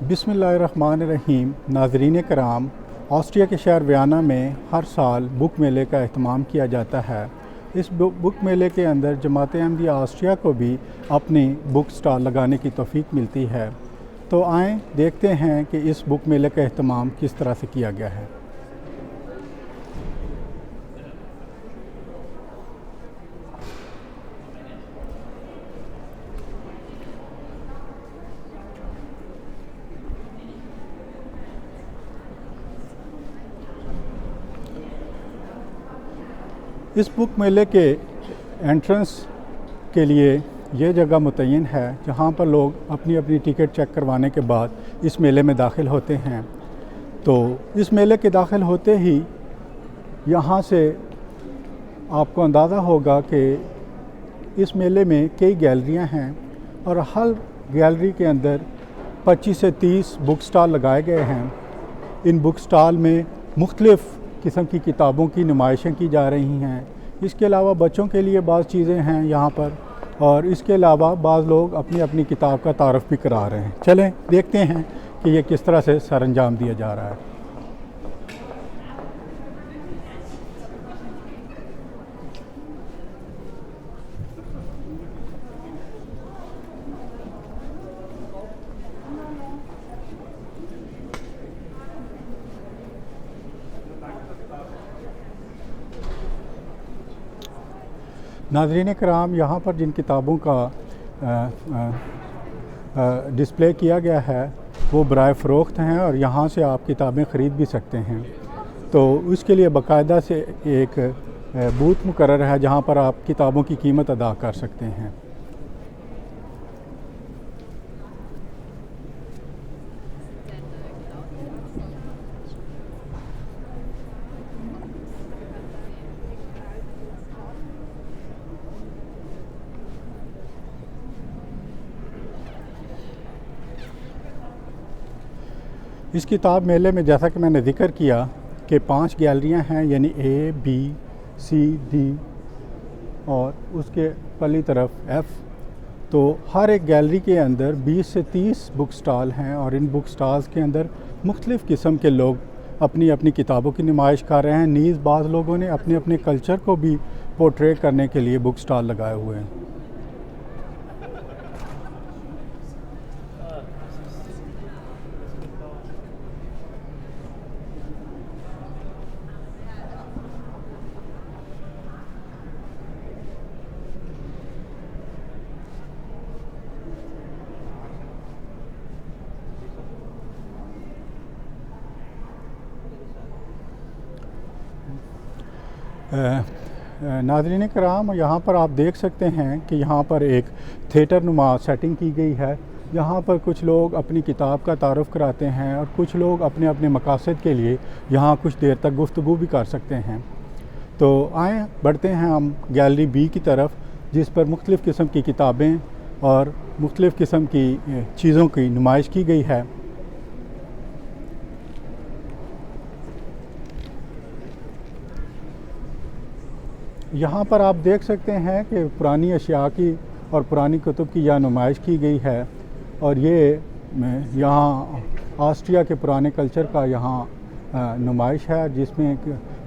बिस्मिल्लाहिर्रहमानिर्रहीम। नाज़रीन कराम, ऑस्ट्रिया के शहर वियना में हर साल बुक मेले का अहतमाम किया जाता है। इस बुक मेले के अंदर जमात अहमदिया ऑस्ट्रिया को भी अपनी बुक स्टॉल लगाने की तौफीक मिलती है। तो आएँ देखते हैं कि इस बुक मेले का अहतमाम किस तरह से किया गया है। इस बुक मेले के एंट्रेंस के लिए ये जगह मुतय्यन है जहाँ पर लोग अपनी अपनी टिकट चेक करवाने के बाद इस मेले में दाखिल होते हैं। तो इस मेले के दाखिल होते ही यहाँ से आपको अंदाज़ा होगा कि इस मेले में कई गैलरियाँ हैं और हर गैलरी के अंदर 25 से 30 बुक स्टॉल लगाए गए हैं। इन बुक स्टॉल में मुख्तलिफ़ किस्म की किताबों की नुमाइशें की जा रही हैं। इसके अलावा बच्चों के लिए बाज़ चीज़ें हैं यहाँ पर, और इसके अलावा बाज़ लोग अपनी अपनी किताब का तारफ़ भी करा रहे हैं। चलें देखते हैं कि ये किस तरह से सरअंजाम दिया जा रहा है। नाज़रीन कराम, यहाँ पर जिन किताबों का डिस्प्ले किया गया है वो बराए फ़रोख्त हैं और यहाँ से आप किताबें ख़रीद भी सकते हैं। तो उसके लिए बाकायदा से एक बूथ मुकर्रर है जहाँ पर आप किताबों की कीमत अदा कर सकते हैं। इस किताब मेले में जैसा कि मैंने ज़िक्र किया कि 5 गैलरियाँ हैं, यानी A, B, C, D और उसके पल्ली तरफ F। तो हर एक गैलरी के अंदर 20 से 30 बुक स्टॉल हैं और इन बुक स्टॉल्स के अंदर मुख्तलिफ़ किस्म के लोग अपनी अपनी किताबों की नुमाइश कर रहे हैं। नीज़ बाज़ लोगों ने अपने अपने कल्चर को भी पोर्ट्रे करने के लिए बुक स्टॉल लगाए हुए हैं। नाज़रीन कराम, यहाँ पर आप देख सकते हैं कि यहाँ पर एक थिएटर नुमा सेटिंग की गई है। यहाँ पर कुछ लोग अपनी किताब का तारुफ़ कराते हैं और कुछ लोग अपने अपने मकासद के लिए यहाँ कुछ देर तक गुफ्तगू भी कर सकते हैं। तो आएँ बढ़ते हैं हम गैलरी B की तरफ, जिस पर मुख्तलिफ़ किस्म की किताबें और मुख्तलिफ़ किस्म की चीज़ों की नुमाइश की गई है। यहाँ पर आप देख सकते हैं कि पुरानी अशिया की और पुरानी कुतुब की यह नुमाइश की गई है और ये यहाँ ऑस्ट्रिया के पुराने कल्चर का यहाँ नुमाइश है, जिसमें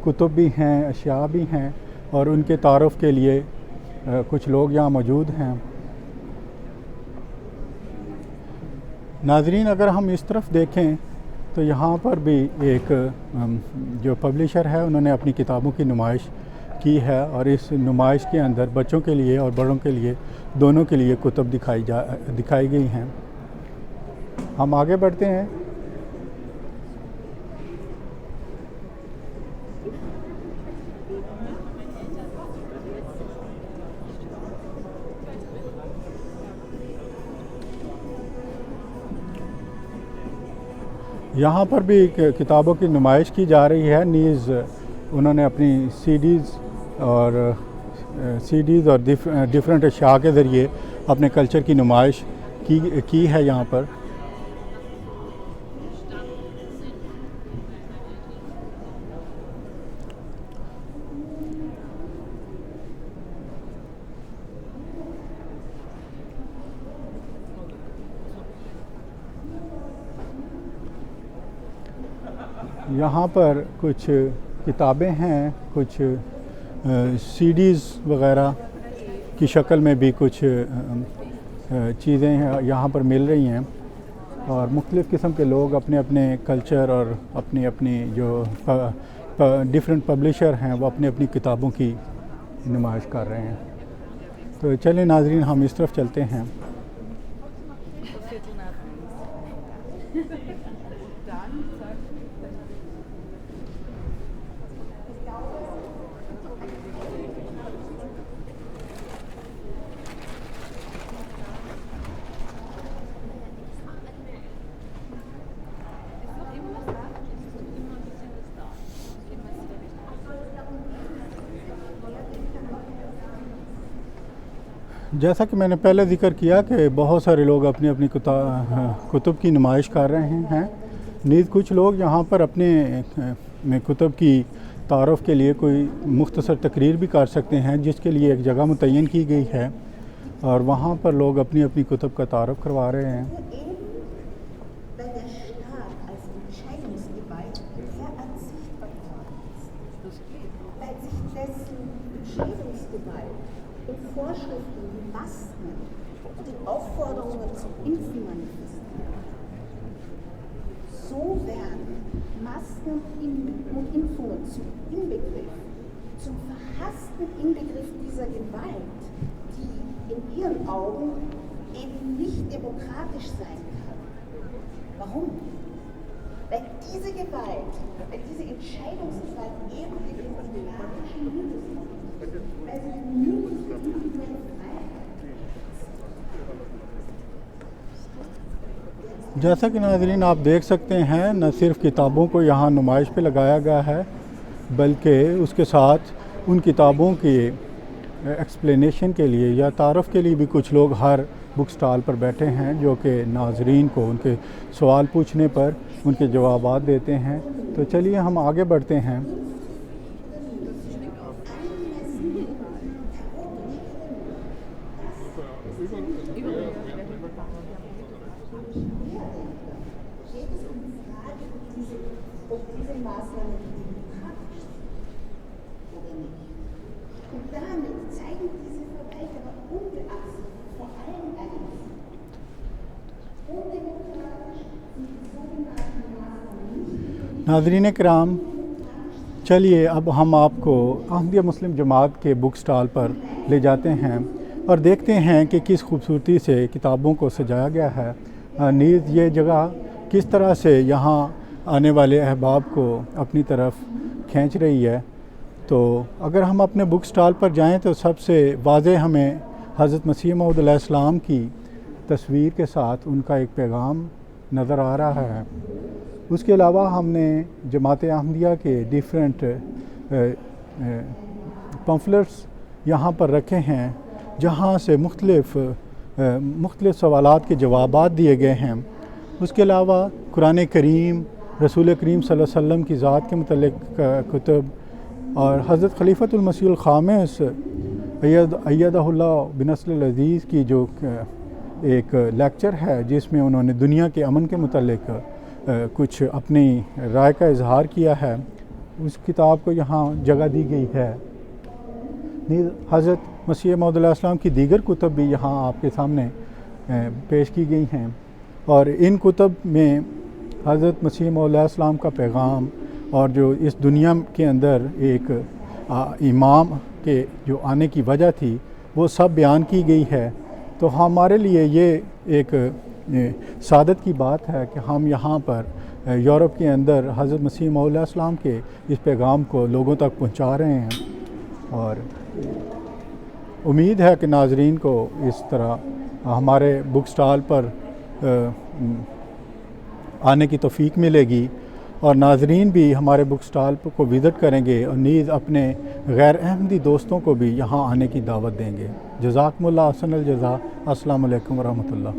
कुतुब भी हैं, अशिया भी हैं और उनके तारुफ़ के लिए कुछ लोग यहाँ मौजूद हैं। नाज़रीन, अगर हम इस तरफ देखें तो यहाँ पर भी एक जो पब्लिशर है उन्होंने अपनी किताबों की नुमाइश की है और इस नुमाइश के अंदर बच्चों के लिए और बड़ों के लिए दोनों के लिए कुतुब दिखाई गई हैं। हम आगे बढ़ते हैं। यहाँ पर भी किताबों की नुमाइश की जा रही है। नीज़ उन्होंने अपनी सीडीज़ और डिफरेंट अशिया के ज़रिए अपने कल्चर की नुमाइश की है यहाँ पर। यहाँ पर कुछ किताबें हैं, कुछ सीडीज़ वग़ैरह की शक्ल में भी कुछ चीज़ें यहाँ पर मिल रही हैं और मुख्तलिफ़ किस्म के लोग अपने अपने कल्चर और अपनी अपनी जो डिफरेंट पब्लिशर हैं वो अपनी अपनी किताबों की नुमाइश कर रहे हैं। तो चलिए नाज़रीन, हम इस तरफ चलते हैं। जैसा कि मैंने पहले ज़िक्र किया कि बहुत सारे लोग अपनी अपनी कुतुब की नुमाइश कर रहे हैं। नीज़ कुछ लोग यहाँ पर अपने में कुतुब की तारुफ़ के लिए कोई मुख्तसर तकरीर भी कर सकते हैं, जिसके लिए एक जगह मुतय्यन की गई है और वहाँ पर लोग अपनी अपनी कुतुब का तारुफ़ करवा रहे हैं। So werden Masken und Impfungen zum Inbegriff, zum verhassten Inbegriff dieser Gewalt, die in ihren Augen eben nicht demokratisch sein kann. Warum? Weil diese Gewalt, weil diese Entscheidungsgewalt eben die demokratischen Mittel sind, weil sie die Mittel für individuelle Freiheit. जैसा कि नाज़रीन आप देख सकते हैं, न सिर्फ़ किताबों को यहाँ नुमाइश पे लगाया गया है बल्कि उसके साथ उन किताबों के एक्सप्लेनेशन के लिए या तारफ़ के लिए भी कुछ लोग हर बुक स्टॉल पर बैठे हैं, जो कि नाज़रीन को उनके सवाल पूछने पर उनके जवाबात देते हैं। तो चलिए हम आगे बढ़ते हैं। नाज़रीन किराम, चलिए अब हम आपको अहमदिया मुस्लिम जमात के बुक स्टॉल पर ले जाते हैं और देखते हैं कि किस खूबसूरती से किताबों को सजाया गया है। नीज़ ये जगह किस तरह से यहाँ आने वाले अहबाब को अपनी तरफ खींच रही है। तो अगर हम अपने बुक स्टॉल पर जाएं तो सबसे वाज़ेह हमें हज़रत मसीह मऊद अलैहिस्सलाम की तस्वीर के साथ उनका एक पैगाम नज़र आ रहा है। उसके अलावा हमने जमात अहमदिया के डिफरेंट पम्फलेट्स यहाँ पर रखे हैं, जहाँ से मुख्तलिफ़ सवालात के जवाबात दिए गए हैं। उसके अलावा कुरान करीम, रसूल करीम सल्लल्लाहु अलैहि वसल्लम की ज़ात के मुतल्लिक़ कुतुब और हज़रत खलीफतुल मसीहुल ख़ामिस अय्यदहुल्लाह बिनस्रिल अज़ीज़ की जो एक लेक्चर है, जिसमें उन्होंने दुनिया के अमन के मुतल्लिक़ कुछ अपनी राय का इजहार किया है, उस किताब को यहाँ जगह दी गई है। हज़रत मसीह मऊद अलैहिस्सलाम की दीगर कुतुब भी यहाँ आपके सामने पेश की गई हैं और इन कुतुब में हज़रत मसीह मऊद अलैहिस्सलाम का पैगाम और जो इस दुनिया के अंदर एक इमाम के जो आने की वजह थी वो सब बयान की गई है। तो हमारे लिए ये एक सादत की बात है कि हम यहाँ पर यूरोप के अंदर हज़रत मसीह मऊद अलैहिस्सलाम के इस पैगाम को लोगों तक पहुँचा रहे हैं और उम्मीद है कि नाज़रीन को इस तरह हमारे बुक स्टॉल पर आने की तौफ़ीक मिलेगी और नाज़रीन भी हमारे बुक स्टॉल को विज़िट करेंगे और नीज़ अपने गैर अहमदी दोस्तों को भी यहाँ आने की दावत देंगे। जज़ाकुमुल्लाह अहसनल जज़ा। अस्सलामु अलैकुम व रहमतुल्लाह।